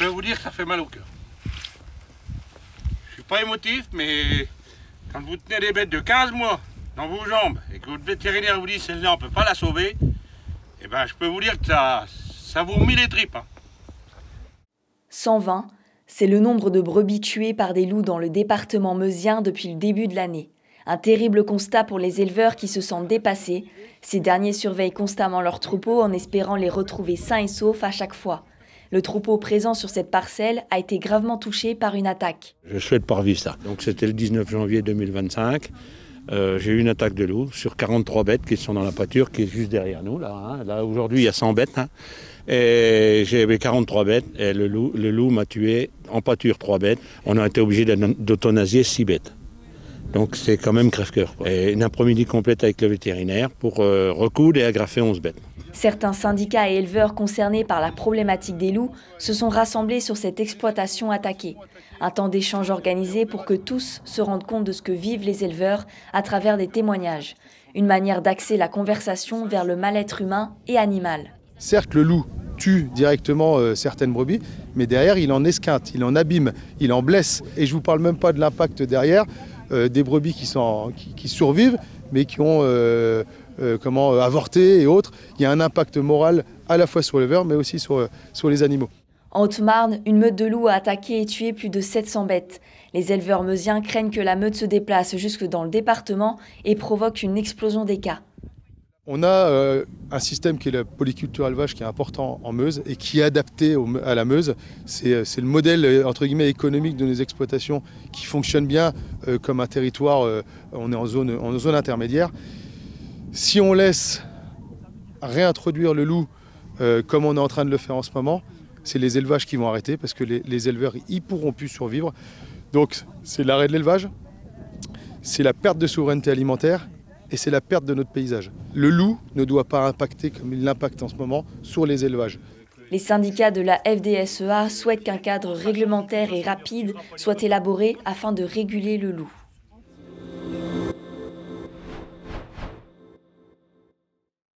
vais vous dire que ça fait mal au cœur. Je suis pas émotif, mais quand vous tenez des bêtes de 15 mois dans vos jambes et que votre vétérinaire vous dit celle-là on peut pas la sauver, eh ben je peux vous dire que ça vous remet les tripes. 120, c'est le nombre de brebis tuées par des loups dans le département meusien depuis le début de l'année. Un terrible constat pour les éleveurs qui se sentent dépassés. Ces derniers surveillent constamment leurs troupeaux en espérant les retrouver sains et saufs à chaque fois. Le troupeau présent sur cette parcelle a été gravement touché par une attaque. Je ne souhaite pas revivre ça. Donc c'était le 19 janvier 2025. J'ai eu une attaque de loup sur 43 bêtes qui sont dans la pâture qui est juste derrière nous. Là aujourd'hui, il y a 100 bêtes. Et j'avais 43 bêtes et le loup m'a tué en pâture 3 bêtes. On a été obligé d'euthanasier 6 bêtes. Donc c'est quand même crève-cœur. Et une après-midi complète avec le vétérinaire pour recoudre et agrafer 11 bêtes. Certains syndicats et éleveurs concernés par la problématique des loups se sont rassemblés sur cette exploitation attaquée. Un temps d'échange organisé pour que tous se rendent compte de ce que vivent les éleveurs à travers des témoignages. Une manière d'axer la conversation vers le mal-être humain et animal. Certes, le loup tue directement certaines brebis, mais derrière, il en esquinte, il en abîme, il en blesse. Et je ne vous parle même pas de l'impact derrière des brebis qui survivent, mais qui ont avorté et autres. Il y a un impact moral à la fois sur l'éleveur, mais aussi sur les animaux. En Haute-Marne, une meute de loups a attaqué et tué plus de 700 bêtes. Les éleveurs meusiens craignent que la meute se déplace jusque dans le département et provoque une explosion des cas. On a un système qui est la polyculture élevage qui est important en Meuse et qui est adapté à la Meuse. C'est le modèle entre guillemets économique de nos exploitations qui fonctionne bien comme un territoire. On est en zone intermédiaire. Si on laisse réintroduire le loup comme on est en train de le faire en ce moment, c'est les élevages qui vont arrêter parce que les éleveurs ils pourront plus survivre. Donc c'est l'arrêt de l'élevage, c'est la perte de souveraineté alimentaire. Et c'est la perte de notre paysage. Le loup ne doit pas impacter, comme il l'impacte en ce moment, sur les élevages. Les syndicats de la FDSEA souhaitent qu'un cadre réglementaire et rapide soit élaboré afin de réguler le loup.